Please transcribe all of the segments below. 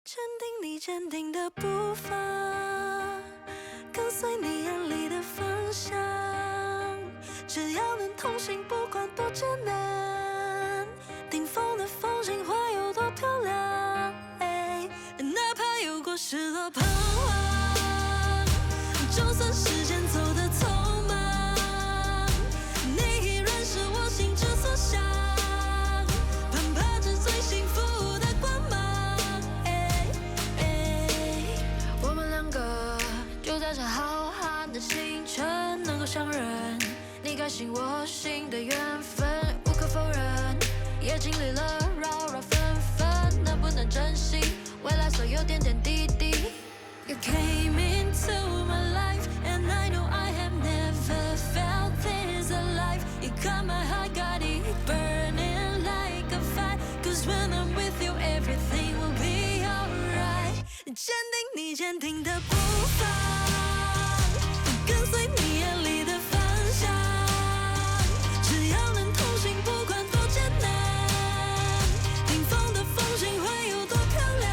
坚定你坚定的步伐，跟随你眼里的方向。只要能同行，不管多艰难，顶峰的风景会有多漂亮。哪怕有过失落彷徨，就算时间走得匆忙，你依然是我心之所向。攀爬着最幸福的光芒。我们两个就在这浩瀚的星辰能够相认，你该信我心的缘分无可否认，也经历了扰扰纷纷，能不能珍惜未来所有点点滴滴。You came into my life and I know I have never felt this alive. You got my heart, got it burning like a fire. Cause when I'm with you, everything will be alright. 坚定你坚定的步伐，跟随你眼里的方向。只要能同行，不管多艰难，顶峰的风景会有多漂亮。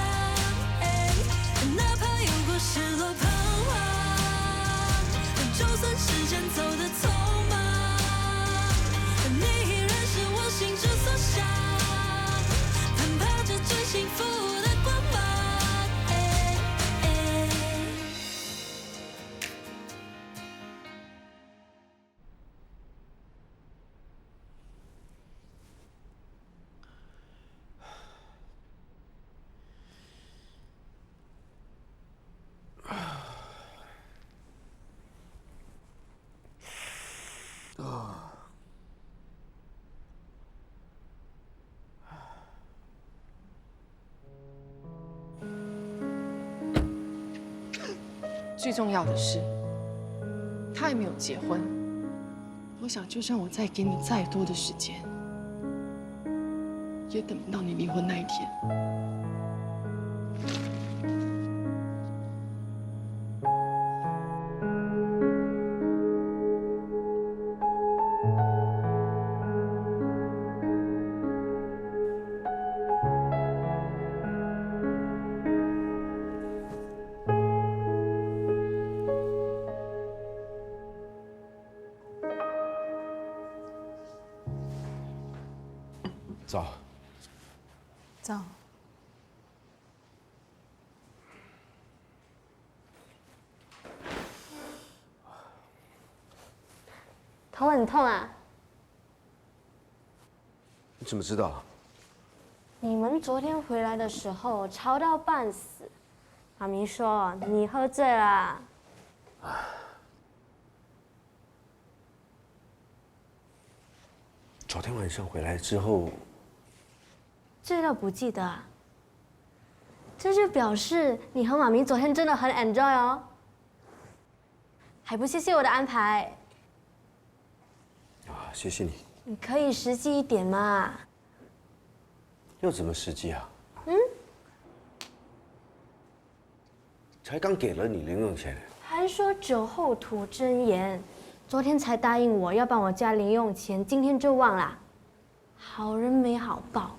哪怕有过失落彷徨，就算时间走得匆忙，你依然是我心之所向。攀爬着最幸福的光芒。最重要的是，他还没有结婚。我想，就算我再给你再多的时间，也等不到你离婚那一天。早。早。头很痛啊？你怎么知道？你们昨天回来的时候吵到半死，妈咪说你喝醉了。昨天晚上回来之后，这都不记得啊？这就表示你和妈咪昨天真的很 enjoy 哦，还不谢谢我的安排。啊，谢谢你。你可以实际一点嘛。又怎么实际啊？才刚给了你零用钱。还说酒后吐真言，昨天才答应我要帮我加零用钱，今天就忘了。好人没好报。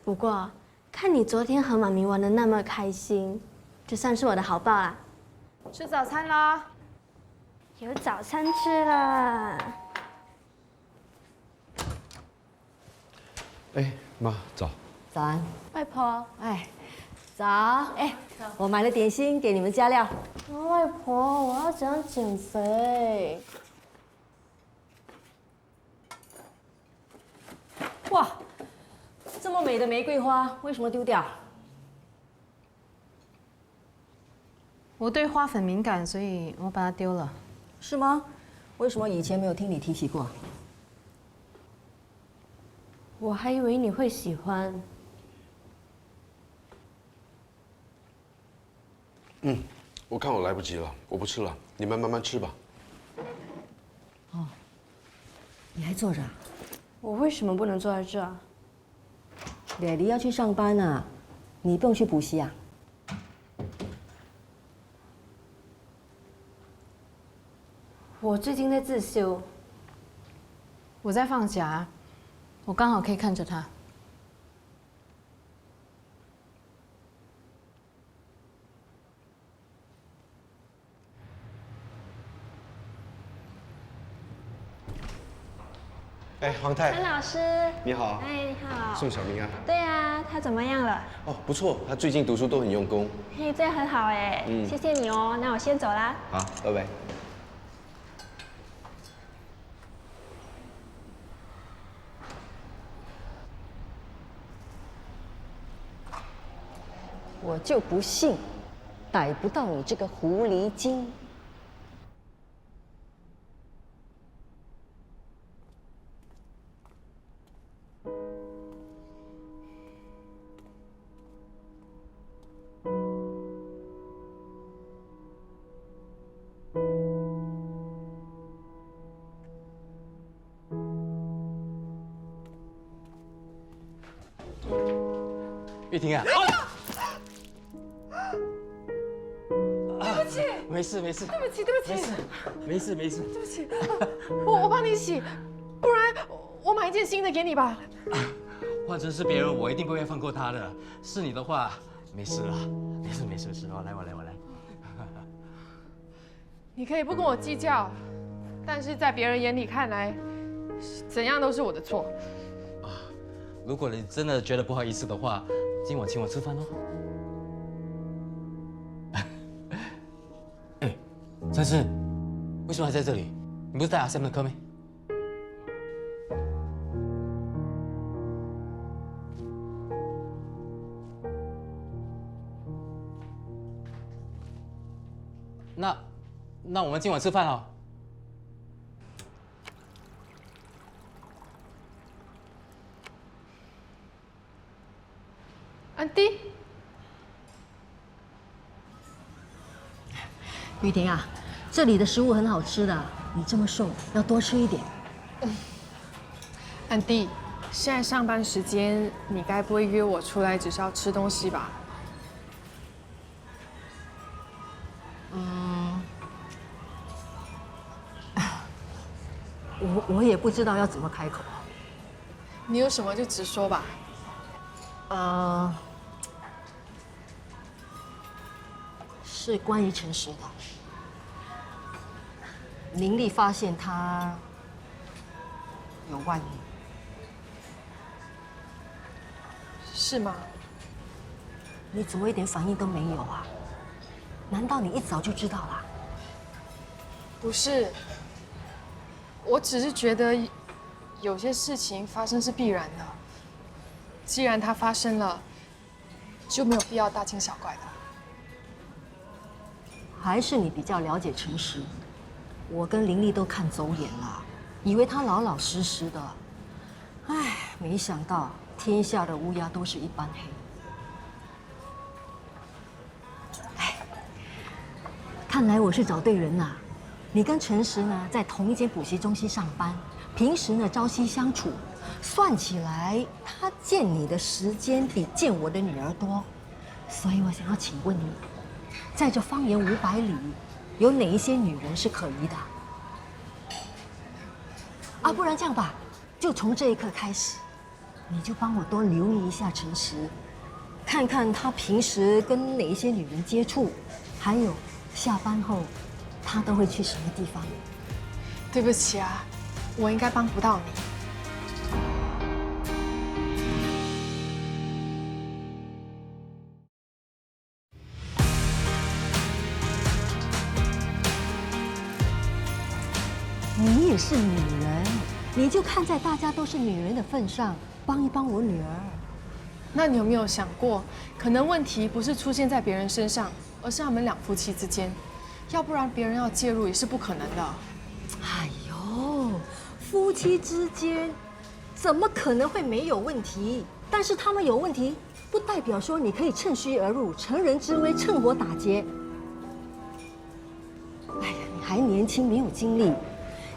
不过看你昨天和妈咪玩的那么开心，就算是我的好报啦。吃早餐啦！有早餐吃了。哎，妈，早。早安，外婆，哎，早，哎，我买了点心给你们加料。外婆，我要怎样减肥？哇，这么美的玫瑰花，为什么丢掉？我对花粉敏感，所以我把它丢了。是吗？为什么以前没有听你提起过？我还以为你会喜欢。我看我来不及了，我不吃了，你们慢慢吃吧。你还坐着啊？我为什么不能坐在这啊？蕾蕾要去上班啊，你不用去补习啊？我最近在自修。我在放假，我刚好可以看着它。哎，黄太，陈老师，你好。哎，你好。宋小明啊。对啊，他怎么样了？哦，不错，他最近读书都很用功。嘿，这样很好哎。谢谢你哦，那我先走啦。好，拜拜。我就不信逮不到你这个狐狸精。玉婷啊！对不起，没事没事，对不起，对不起，没事没事，对不起，我帮你洗，不然我买一件新的给你吧。换成是别人，我一定不会放过他的。是你的话，没事了，没事没事没事，我来。你可以不跟我计较，但是在别人眼里看来，怎样都是我的错。如果你真的觉得不好意思的话，今晚请我吃饭哦。哎，真是，为什么还在这里？你不是带阿 Sam 的课没？那我们今晚吃饭啊？安迪，玉婷啊，这里的食物很好吃的，你这么瘦，要多吃一点。安迪，现在上班时间，你该不会约我出来只是要吃东西吧？我也不知道要怎么开口。你有什么就直说吧。是关于诚实的。林丽发现他有外遇。是吗？你怎么一点反应都没有啊？难道你一早就知道了？不是，我只是觉得有些事情发生是必然的。既然它发生了，就没有必要大惊小怪的。还是你比较了解诚实？我跟林丽都看走眼了，以为他老老实实的，唉，没想到天下的乌鸦都是一般黑。唉，看来我是找对人啦。你跟诚实呢，在同一间补习中心上班，平时呢朝夕相处，算起来他见你的时间比见我的女儿多，所以我想要请问你，在这方圆500里，有哪一些女人是可疑的？啊，不然这样吧，就从这一刻开始，你就帮我多留意一下诚实，看看他平时跟哪一些女人接触，还有下班后他都会去什么地方。对不起啊，我应该帮不到你。你也是女人，你就看在大家都是女人的份上，帮一帮我女儿。那你有没有想过，可能问题不是出现在别人身上，而是他们两夫妻之间，要不然别人要介入也是不可能的。哎呦，夫妻之间怎么可能会没有问题？但是他们有问题，不代表说你可以趁虚而入，乘人之危，趁火打劫。哎呀，你还年轻，没有经历。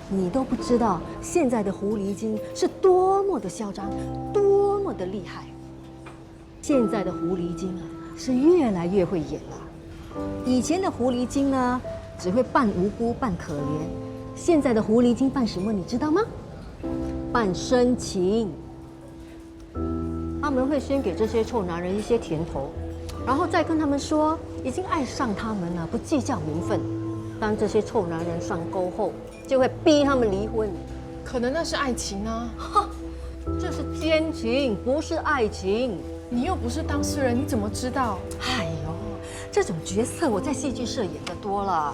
你都不知道现在的狐狸精是多么的嚣张，多么的厉害。现在的狐狸精啊，是越来越会演了。以前的狐狸精呢，只会扮无辜、扮可怜。现在的狐狸精扮什么，你知道吗？扮深情。他们会先给这些臭男人一些甜头，然后再跟他们说已经爱上他们了，不计较名分。当这些臭男人上钩后，就会逼他们离婚。可能那是爱情啊！这是奸情，不是爱情。你又不是当事人，你怎么知道？哎呦，这种角色我在戏剧社演的多了，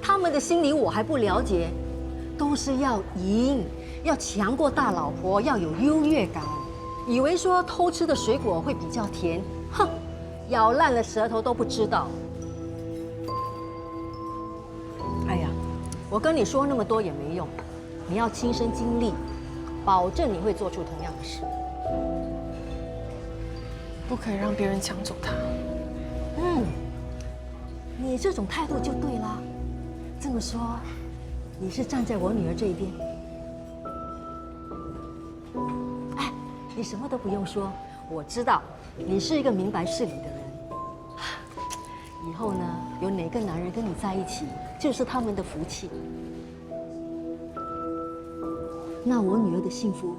他们的心理我还不了解，都是要赢，要强过大老婆，要有优越感，以为说偷吃的水果会比较甜，哼，咬烂了舌头都不知道。哎呀，我跟你说那么多也没用，你要亲身经历，保证你会做出同样的事。不可以让别人抢走它。你这种态度就对啦。这么说，你是站在我女儿这一边。哎，你什么都不用说，我知道你是一个明白事理的人。以后呢，有哪个男人跟你在一起，就是他们的福气。那我女儿的幸福，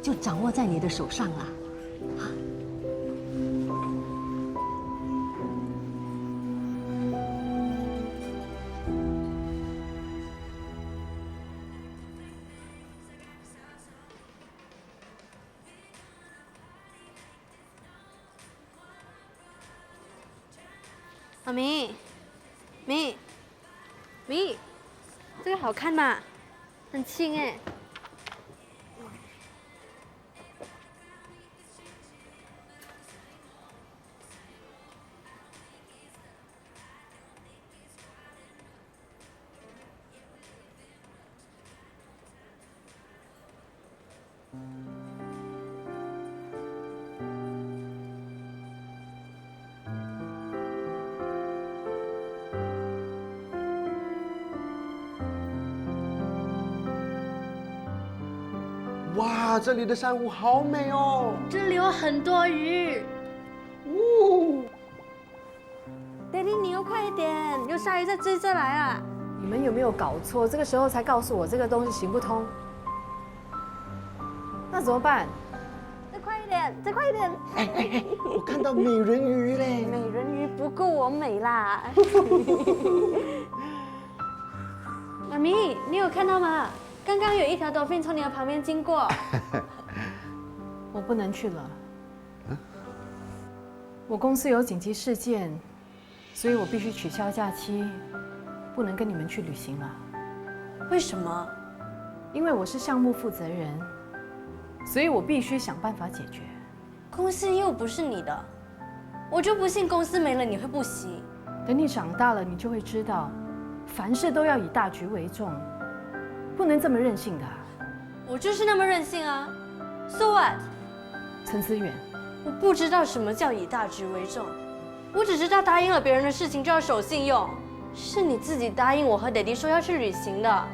就掌握在你的手上啦。妈咪，咪，这个好看吗？很轻哎。哇，这里的珊瑚好美哦！这里有很多鱼。爹地，你又快一点，有鲨鱼在追着来啊！你们有没有搞错？这个时候才告诉我这个东西行不通，那怎么办？再快一点，再快一点！我看到美人鱼嘞！美人鱼不够我美啦！妈咪，你有看到吗？刚刚有一条dolphin从你的旁边经过。我不能去了。我公司有紧急事件，所以我必须取消假期，不能跟你们去旅行了。为什么？因为我是项目负责人，所以我必须想办法解决。公司又不是你的，我就不信公司没了你会不惜。等你长大了，你就会知道，凡事都要以大局为重，不能这么任性的。我就是那么任性啊 ！So what？ 陈思远，我不知道什么叫以大局为重，我只知道答应了别人的事情就要守信用。是你自己答应我和爹地说要去旅行的，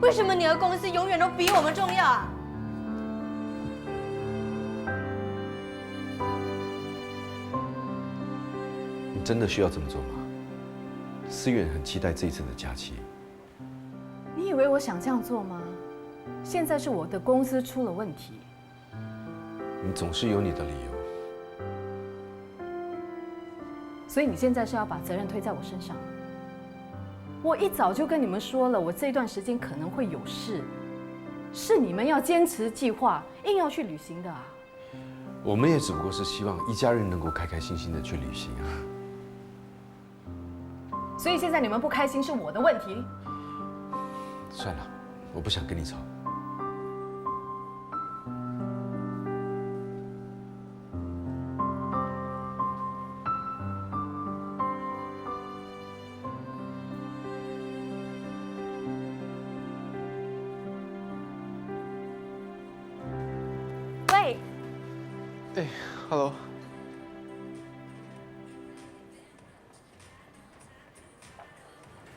为什么你和公司永远都比我们重要啊？你真的需要这么做吗？思远很期待这一次的假期。你以为我想这样做吗？现在是我的公司出了问题。你总是有你的理由。所以你现在是要把责任推在我身上。我一早就跟你们说了，我这段时间可能会有事，是你们要坚持计划，硬要去旅行的啊。我们也只不过是希望一家人能够开开心心的去旅行啊。所以现在你们不开心是我的问题。算了，我不想跟你吵。喂，哎，Hello。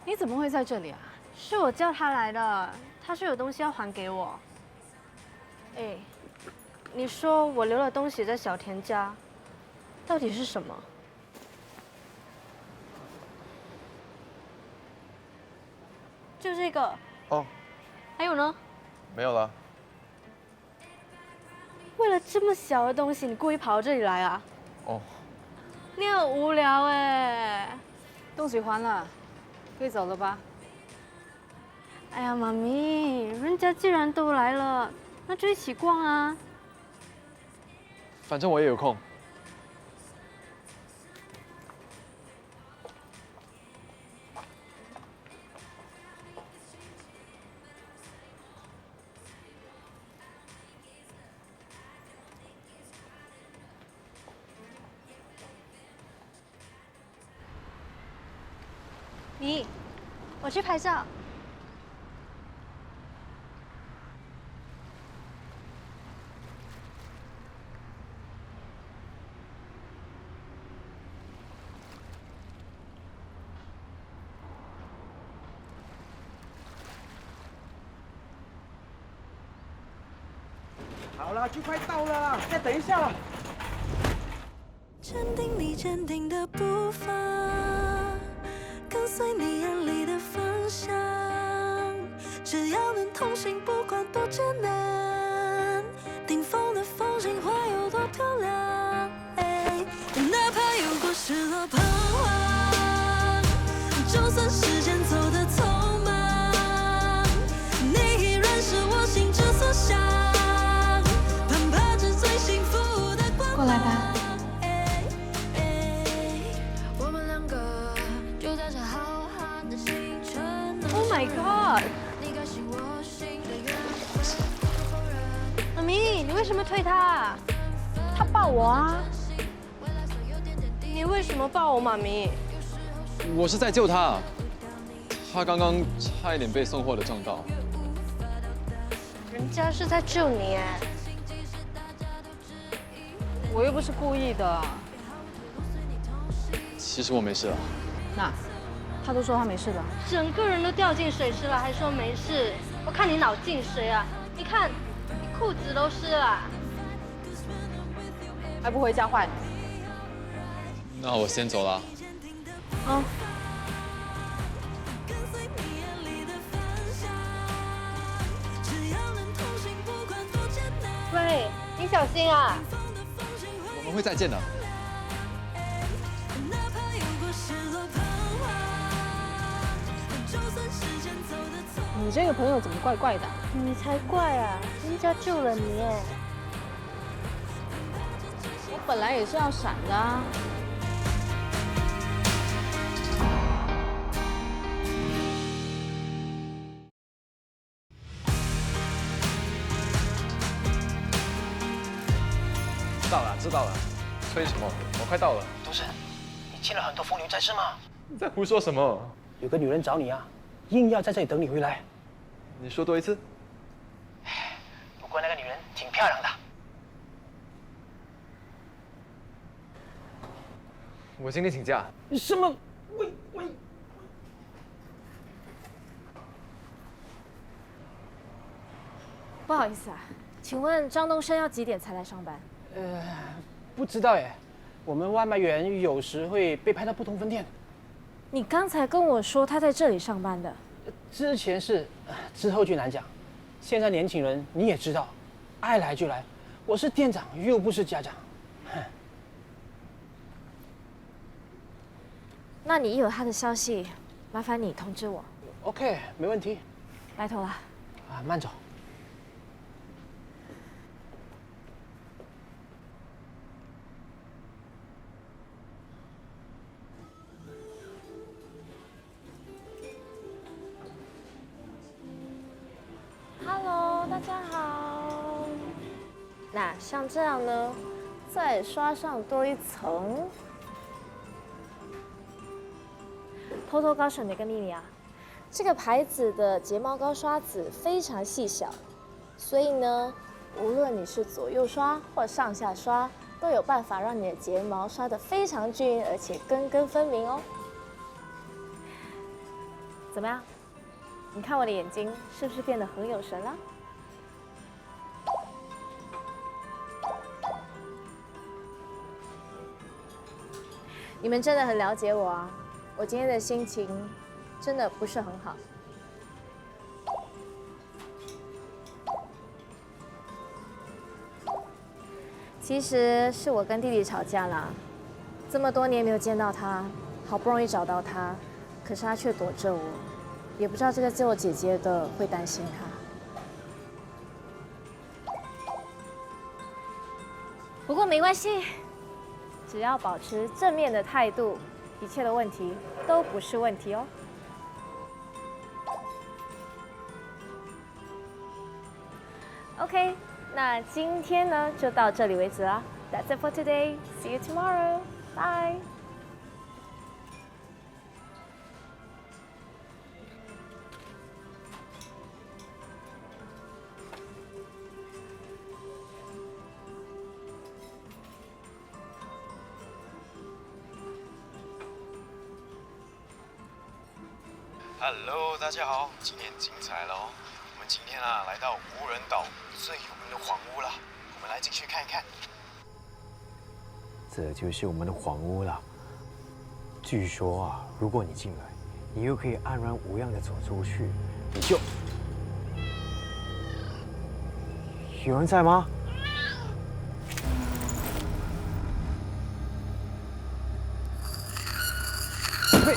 你怎么会在这里啊？是我叫他来的，他说有东西要还给我。哎，你说我留了东西在小田家，到底是什么？就这个。哦，还有呢？没有了。为了这么小的东西，你故意跑到这里来啊？哦，你很无聊哎。东西还了，可以走了吧？哎呀，妈咪，人家既然都来了，那就一起逛啊。反正我也有空。你，我去拍照。好了，就快到了，再等一下了。坚定你坚定的步伐，跟随你眼里的方向，只要能同行，不管多艰难，顶峰的风景会有多漂亮，哪怕有过失落彷徨，就算时间走得匆忙，你依然是我心之所向，攀爬着最幸福的光芒。过来吧。Oh my god！ 妈咪，你为什么推他？他抱我啊！你为什么抱我，妈咪？我是在救他，他刚刚差一点被送货的撞到。人家是在救你哎。我又不是故意的。其实我没事了。那，他都说他没事的。整个人都掉进水池了，还说没事？我看你脑进水啊！你看，你裤子都湿了。还不回家换？那我先走了。哦。喂，你小心啊！我们会再见的。你这个朋友怎么怪怪的？你才怪啊！人家救了你哎。我本来也是要闪的啊。知道了。催什么？我快到了。都是，你欠了很多风流债是吗？你在胡说什么？有个女人找你啊，硬要在这里等你回来。你说多一次。不过那个女人挺漂亮的。我今天请假。什么？喂。不好意思啊，请问张东升要几点才来上班？不知道耶。我们外卖员有时会被派到不同分店。你刚才跟我说他在这里上班的。之前是，之后就难讲。现在年轻人你也知道，爱来就来。我是店长，又不是家长。那你一有他的消息，麻烦你通知我。OK， 没问题。拜托了。啊，慢走。Hello， 大家好。那像这样呢，再刷上多一层。偷偷告诉你一个秘密啊，这个牌子的睫毛膏刷子非常细小，所以呢，无论你是左右刷或上下刷，都有办法让你的睫毛刷得非常均匀，而且根根分明哦。怎么样？你看我的眼睛是不是变得很有神了？你们真的很了解我啊！我今天的心情真的不是很好。其实是我跟弟弟吵架了，这么多年没有见到他，好不容易找到他，可是他却躲着我。也不知道这个做姐姐的会担心她。不过没关系，只要保持正面的态度，一切的问题都不是问题哦。OK， 那今天呢就到这里为止啦。That's it for today. See you tomorrow. Bye. Hello， 大家好，今天精彩了哦！我们今天啊来到无人岛最有名的黄屋了，我们来进去看一看。这就是我们的黄屋了。据说啊，如果你进来，你又可以安然无恙的走出去，你就……有人在吗？喂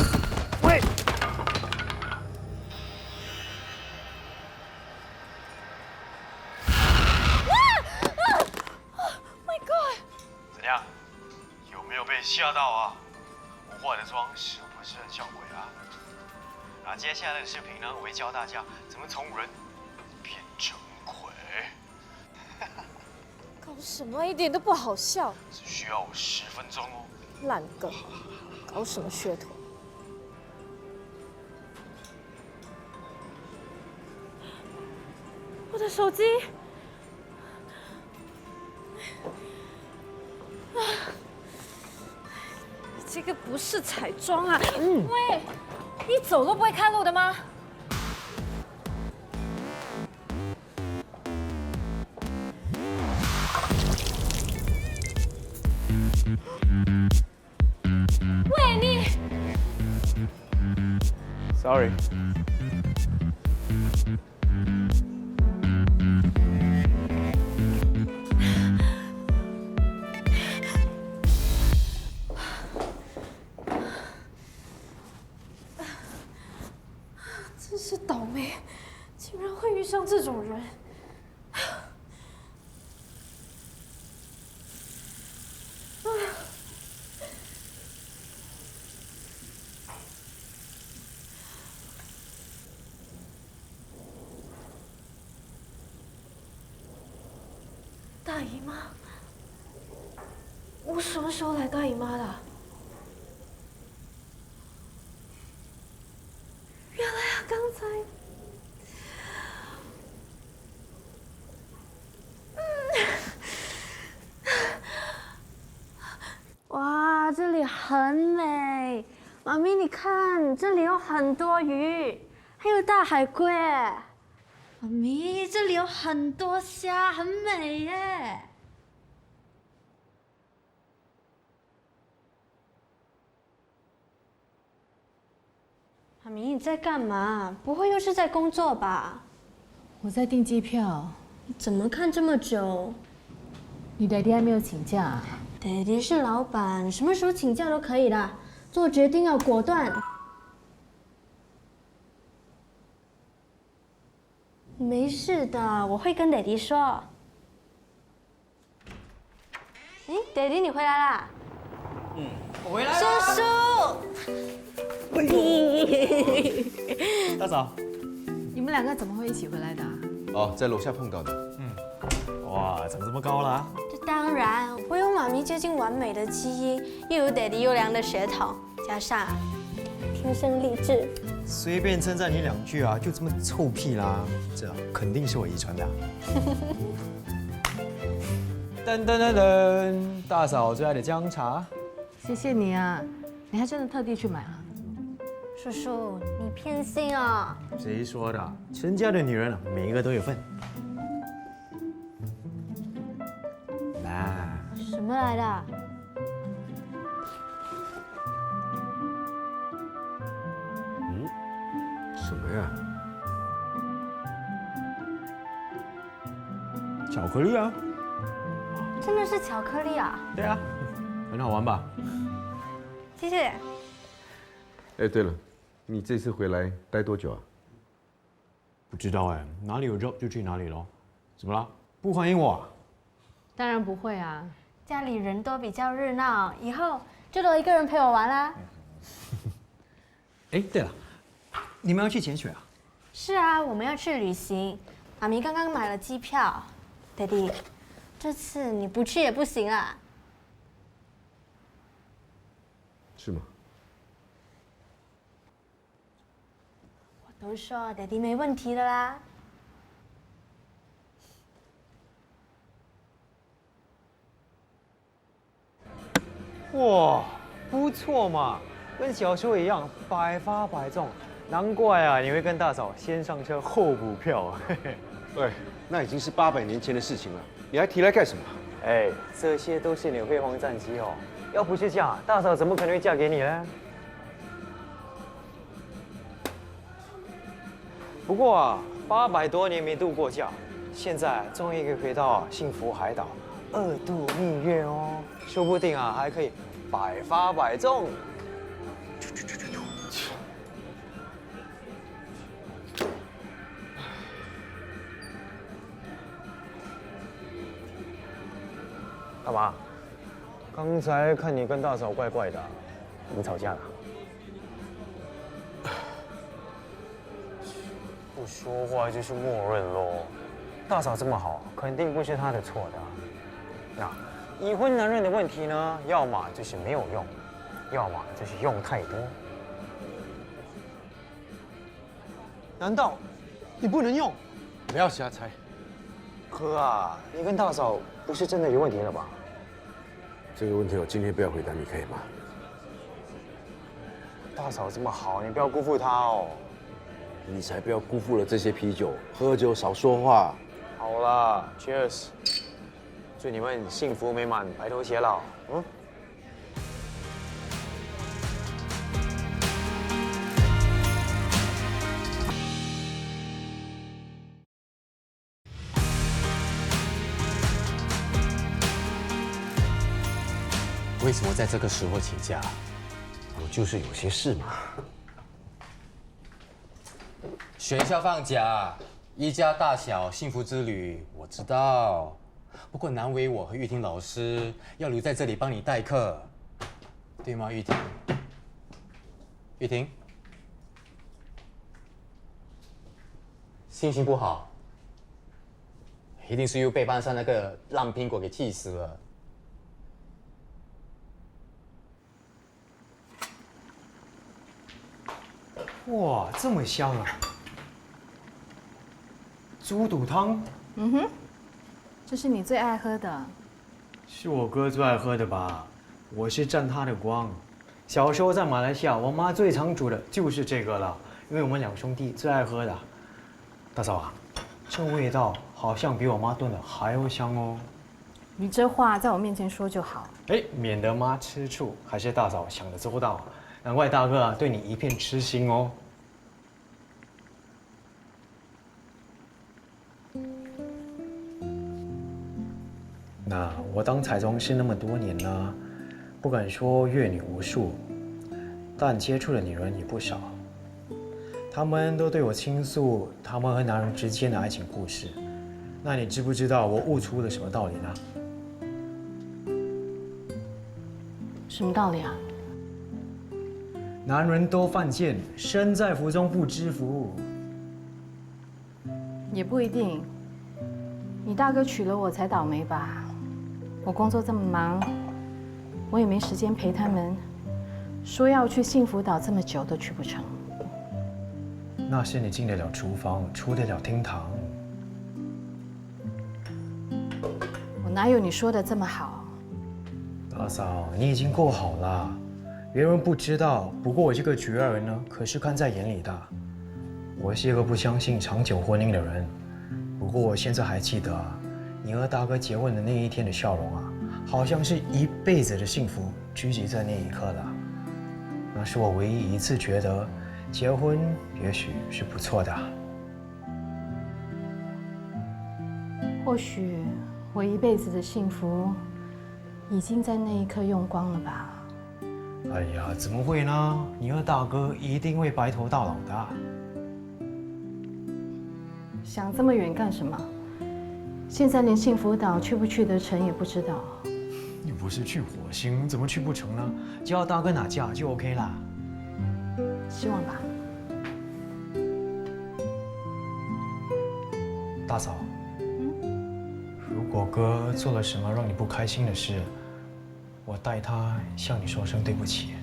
喂！ 怎样？有没有被吓到啊？我化的妆是不是很像鬼啊？啊，接下来的视频呢，我会教大家怎么从人变成鬼。搞什么？一点都不好笑。只需要10分钟哦。烂梗，搞什么噱头？我的手机。 这个不是彩妆啊！喂，你走路不会看路的吗？喂你 Sorry。真是倒霉，竟然会遇上这种人。大姨妈，我什么时候来大姨妈的？ 原来啊，刚才，哇，这里很美，妈咪，你看，这里有很多鱼，还有大海龟。妈咪，这里有很多虾，很美耶。妈咪，你在干嘛？不会又是在工作吧？我在订机票。你怎么看这么久？你爹爹还没有请假？爹爹是老板，什么时候请假都可以的，做决定要果断。没事的，我会跟爹爹说。哎，爹爹你回来啦！我回来了。叔叔。大嫂，你们两个怎么会一起回来的？哦，在楼下碰到的。哇，长这么高了啊！这当然，我有妈咪接近完美的基因，又有爹爹优良的血统，加上天生丽质。随便称赞你2句啊，就这么臭屁啦！这肯定是我遗传的。噔噔噔噔，大嫂最爱的姜茶。谢谢你啊，你还真的特地去买啊？叔叔，你偏心啊！谁说的？陈家的女人啊，每一个都有份。来，什么来的？什么呀？巧克力啊！真的是巧克力啊！对啊，很好玩吧？谢谢。哎，对了，你这次回来待多久啊？不知道哎，哪里有 job 就去哪里咯。怎么了？不欢迎我啊？当然不会啊，家里人都比较热闹，以后就多一个人陪我玩啦。哎，对了，你们要去潜水啊？是啊，我们要去旅行。妈咪刚刚买了机票，爹地，这次你不去也不行啊。是吗？我都说爹地没问题的啦。哇，不错嘛，跟小时候一样，百发百中。难怪啊，你会跟大嫂先上车后补票啊。对，那已经是800年前的事情了，你还提来干什么？哎，这些都是你的辉煌战绩哦。要不是这样，大嫂怎么可能会嫁给你呢？不过啊，800多年没度过假，现在终于可以回到幸福海岛2度蜜月哦，说不定啊还可以百发百中。干嘛？刚才看你跟大嫂怪怪的，你们吵架了？不说话就是默认喽。大嫂这么好，肯定不是她的错的。那已婚男人的问题呢，要么就是没有用，要么就是用太多。难道你不能用？不要瞎猜。哥啊，你跟大嫂不是真的有问题了吧？这个问题我今天不要回答，你可以吗？大嫂这么好，你不要辜负她哦。你才不要辜负了这些啤酒，喝酒少说话。好啦 ，Cheers！ 祝你们幸福美满，白头偕老。嗯。为什么在这个时候请假？我就是有些事嘛。学校放假，一家大小幸福之旅，我知道。不过难为我和玉婷老师要留在这里帮你代课，对吗，玉婷？玉婷，心情不好，一定是又被班上那个烂苹果给气死了。哇，这么香啊！猪肚汤，嗯哼，这是你最爱喝的。是我哥最爱喝的吧？我是沾他的光。小时候在马来西亚，我妈最常煮的就是这个了，因为我们2兄弟最爱喝的。大嫂啊，这味道好像比我妈炖的还要香哦。你这话在我面前说就好。哎，免得妈吃醋，还是大嫂想得周到。难怪大哥啊对你一片痴心哦。那我当彩妆师那么多年了，不敢说阅女无数，但接触的女人也不少。她们都对我倾诉她们和男人之间的爱情故事。那你知不知道我悟出了什么道理呢？什么道理啊？男人都犯贱，身在福中不知福。也不一定，你大哥娶了我才倒霉吧？我工作这么忙，我也没时间陪他们。说要去幸福岛这么久都去不成。那是你进得了厨房，出得了厅堂。我哪有你说的这么好？大嫂，你已经够好了，别人不知道。不过我这个侄儿呢，可是看在眼里的。我是一个不相信长久婚姻的人。不过我现在还记得，你和大哥结婚的那一天的笑容啊，好像是一辈子的幸福聚集在那一刻了。那是我唯一一次觉得，结婚也许是不错的。或许我一辈子的幸福，已经在那一刻用光了吧？哎呀，怎么会呢？你和大哥一定会白头到老的。想这么远干什么？现在连幸福岛去不去得成也不知道。你不是去火星，怎么去不成呢？只要大哥拿下就 OK 啦。希望吧。大嫂，如果哥做了什么让你不开心的事，我代他向你说声对不起。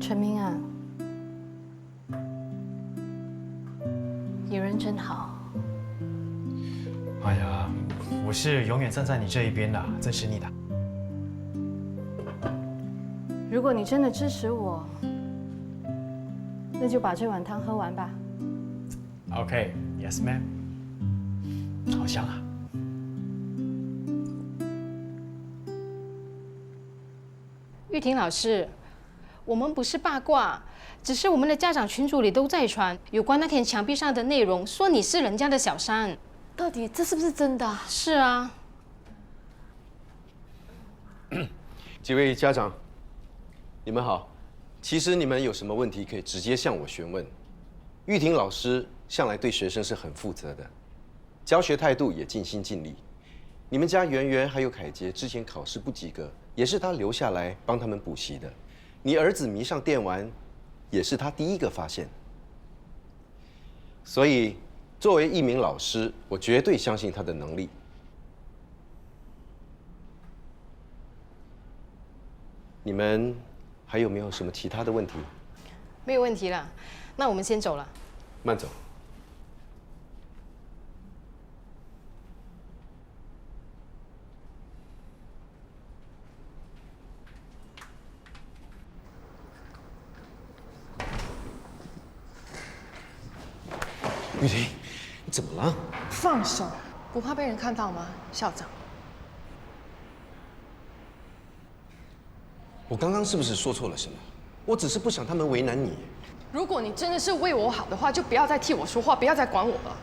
陈明啊，你人真好。哎呀，我是永远站在你这一边的，支持你的。如果你真的支持我，那就把这碗汤喝完吧。OK，Yes ma'am。好香啊！玉婷老师，我们不是八卦，只是我们的家长群组里都在传有关那天墙壁上的内容，说你是人家的小三。到底这是不是真的？是啊。几位家长，你们好。其实你们有什么问题可以直接向我询问。玉婷老师向来对学生是很负责的，教学态度也尽心尽力。你们家圆圆还有凯杰之前考试不及格，也是他留下来帮他们补习的。你儿子迷上电玩，也是他第一个发现。所以，作为一名老师，我绝对相信他的能力。你们还有没有什么其他的问题？没有问题了，那我们先走了。慢走。玉婷，你怎么了？放手，不怕被人看到吗，校长？我刚刚是不是说错了什么？我只是不想他们为难你。如果你真的是为我好的话，就不要再替我说话，不要再管我了。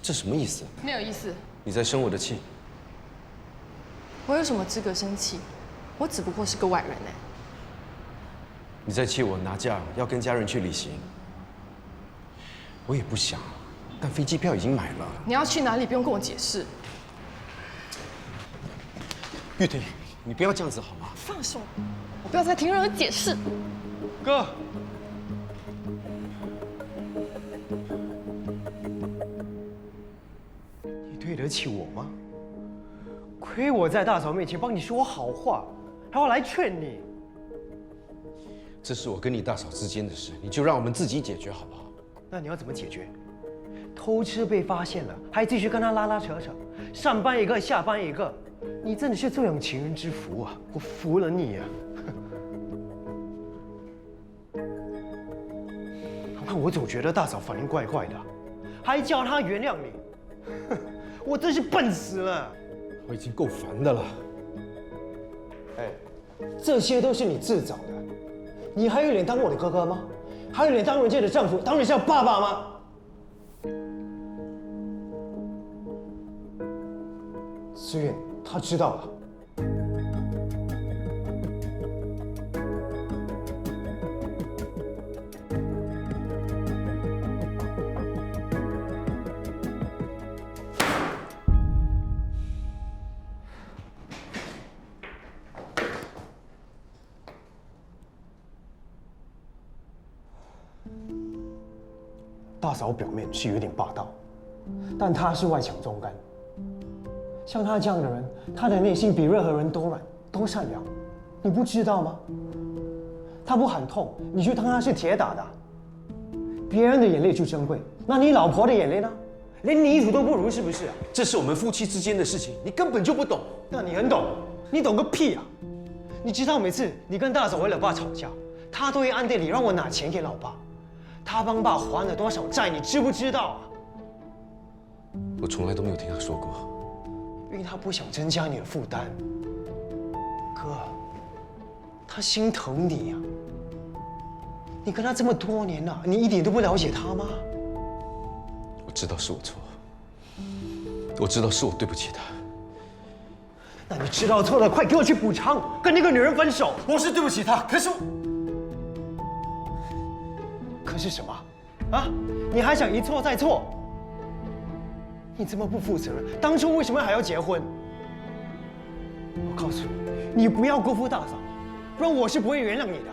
这什么意思？没有意思。你在生我的气？我有什么资格生气？我只不过是个外人哎。你在气我拿假要跟家人去旅行？我也不想，但飞机票已经买了。你要去哪里不用跟我解释。玉婷，你不要这样子好吗？放手，我不要再听任何解释。哥，你对得起我吗？亏我在大嫂面前帮你说好话，还要来劝你。这是我跟你大嫂之间的事，你就让我们自己解决好不好？那你要怎么解决？偷吃被发现了，还继续跟他拉拉扯扯，上班一个下班一个，你真的是坐养情人之福啊！我服了你啊！我总觉得大嫂反应怪怪的，还叫他原谅你，我真是笨死了！我已经够烦的了。哎，这些都是你自找的，你还有脸当我的哥哥吗？还有脸当人家的丈夫，当人家爸爸吗？思远，他知道了。大嫂表面是有点霸道，但她是外强中干。像她这样的人，她的内心比任何人都软，都善良。你不知道吗？她不喊痛，你就当她是铁打的。别人的眼泪就珍贵，那你老婆的眼泪呢？连泥土都不如，是不是啊？这是我们夫妻之间的事情，你根本就不懂。那你很懂，你懂个屁啊！你知道每次你跟大嫂为了爸吵架，她都会暗地里让我拿钱给老爸。他帮爸还了多少债，你知不知道啊？我从来都没有听他说过，因为他不想增加你的负担。哥，他心疼你呀。你跟他这么多年了，你一点都不了解他吗？我知道是我错，我知道是我对不起他。那你知道错了，快给我去补偿，跟那个女人分手。我是对不起他，可是可是什么？啊，你还想一错再错？你这么不负责任，当初为什么还要结婚？我告诉你，你不要辜负大嫂，不然我是不会原谅你的。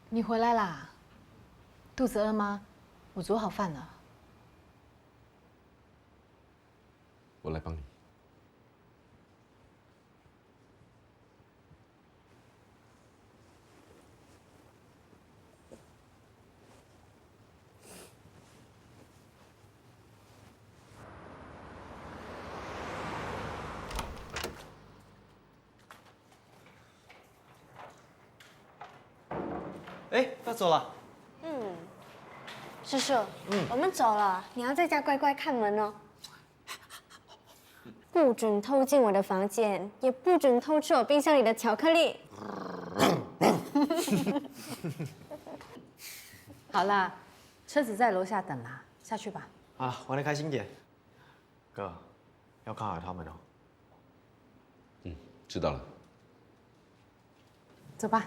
你回来啦？肚子饿吗？我煮好饭了。我来帮你。哎，要走了。叔叔，我们走了，你要在家乖乖看门哦。不准偷进我的房间，也不准偷吃我冰箱里的巧克力。好啦，车子在楼下等啦，下去吧。啊，玩得开心点。哥，要看好他们哦。知道了。走吧。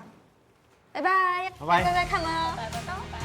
拜拜，拜拜乖乖看门哦。拜拜拜拜。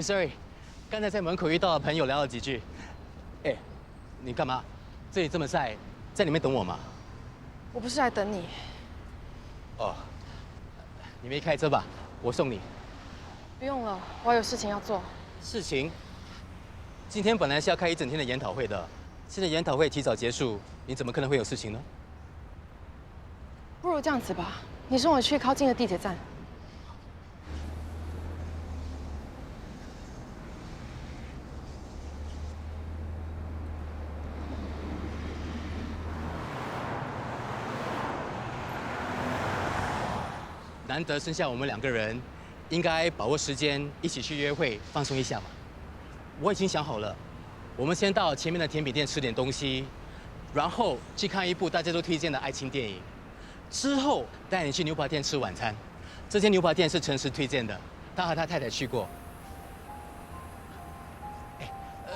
Sorry， 刚才在门口遇到的朋友聊了几句。哎，你干嘛？这里这么晒，在里面等我吗？我不是来等你。哦，你没开车吧？我送你。不用了，我还有事情要做。事情？今天本来是要开一整天的研讨会的，现在研讨会提早结束，你怎么可能会有事情呢？不如这样子吧，你送我去靠近的地铁站。难得剩下我们两个人，应该把握时间一起去约会，放松一下嘛。我已经想好了，我们先到前面的甜品店吃点东西，然后去看一部大家都推荐的爱情电影，之后带你去牛扒店吃晚餐。这间牛扒店是陈实推荐的，他和他太太去过。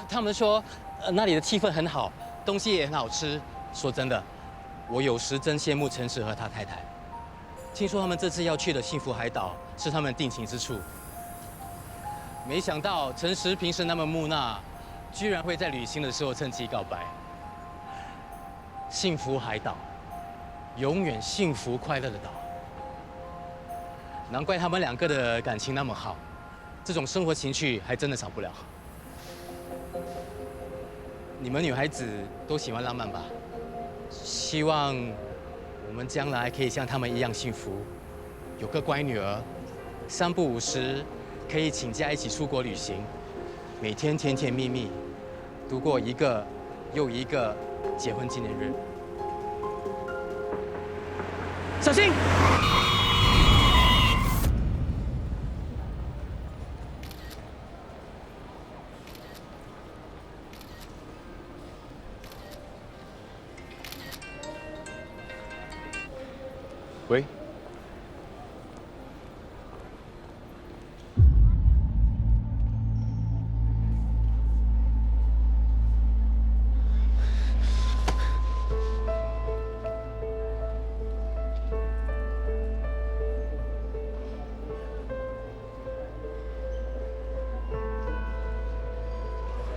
他们说那里的气氛很好，东西也很好吃。说真的，我有时真羡慕陈实和他太太。听说他们这次要去的幸福海岛是他们定情之处，没想到陈实平时那么木讷，居然会在旅行的时候趁机告白。幸福海岛，永远幸福快乐的岛，难怪他们两个的感情那么好，这种生活情趣还真的少不了。你们女孩子都喜欢浪漫吧？希望我们将来可以像他们一样幸福，有个乖女儿，3不5时可以请假一起出国旅行，每天甜甜蜜蜜，度过一个又一个结婚纪念日。小心！喂。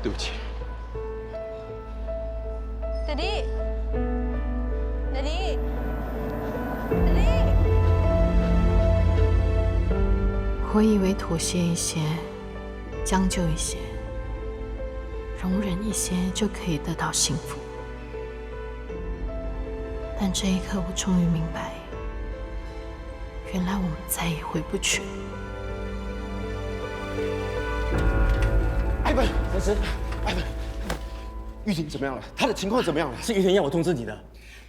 对不起。弟弟，弟弟，弟弟。我以为妥协一些，将就一些，容忍一些就可以得到幸福。但这一刻，我终于明白，原来我们再也回不去。艾文，老师，艾文，玉婷怎么样了？她的情况怎么样了？是玉婷要我通知你的。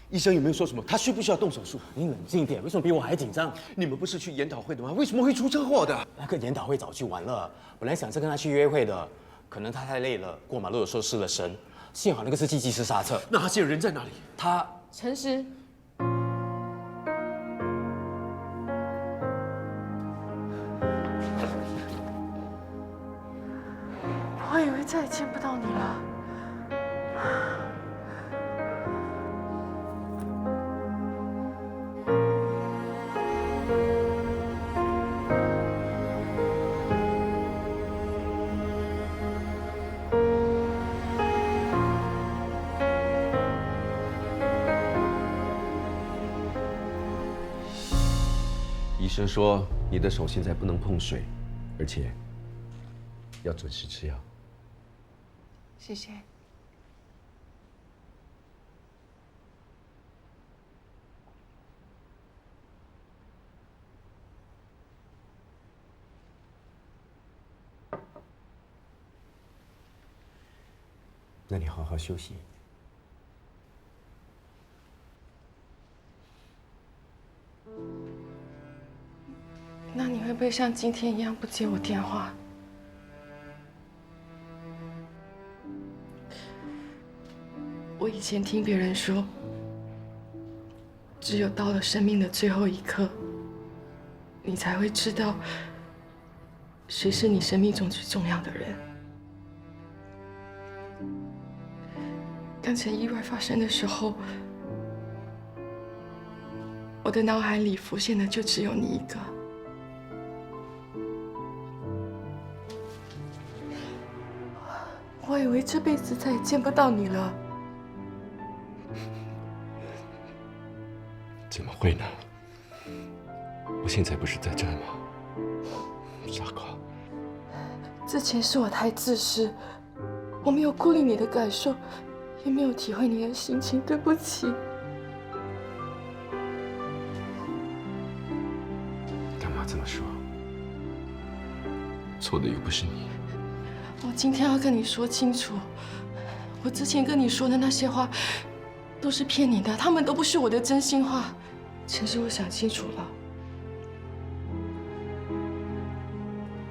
医生有没有说什么？她需不需要动手术？你冷静一点，为什么比我还紧张？你们不是去研讨会的吗？为什么会出车祸的？那个研讨会早去完了，本来想着跟他去约会的，可能他太累了，过马路的时候失了神。幸好那个司机及时刹车。那他现在人在哪里？他陈实，我以为再也见不到你了。医生说你的手现在不能碰水，而且要准时吃药。谢谢。那你好好休息。那你会不会像今天一样不接我电话？我以前听别人说，只有到了生命的最后一刻，你才会知道谁是你生命中最重要的人。刚才意外发生的时候，我的脑海里浮现的就只有你一个。我以为这辈子再也见不到你了。怎么会呢？我现在不是在这吗？傻瓜。之前是我太自私，我没有顾虑你的感受，也没有体会你的心情，对不起。干嘛这么说？错的又不是你。我今天要跟你说清楚，我之前跟你说的那些话都是骗你的，他们都不是我的真心话。其实我想清楚了，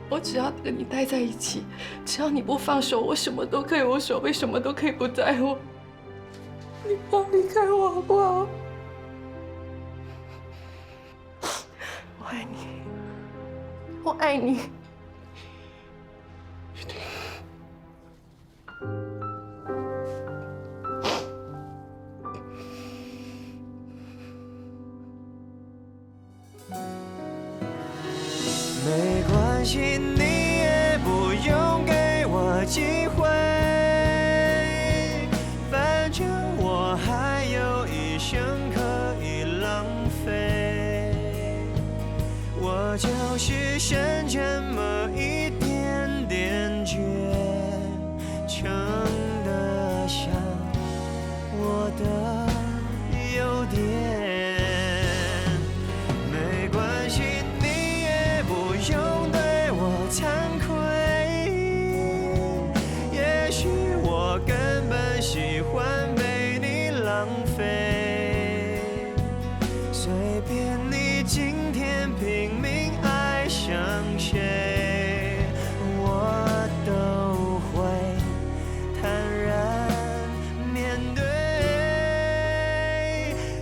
我只要跟你待在一起，只要你不放手，我什么都可以无所谓，什么都可以不在乎。你不要离开我好不好？我爱你，我爱你。没关系，你也不用给我机会，反正我还有一生可以浪费。我就是剩这么一点点倔，撑得下我的优点。没关系，你也不用对我惭愧，也许我根本喜欢被你浪费。随便你今天拼命爱上谁，我都会坦然面对。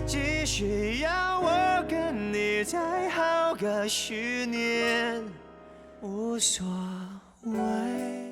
只需要我跟你再好个10年，无所谓。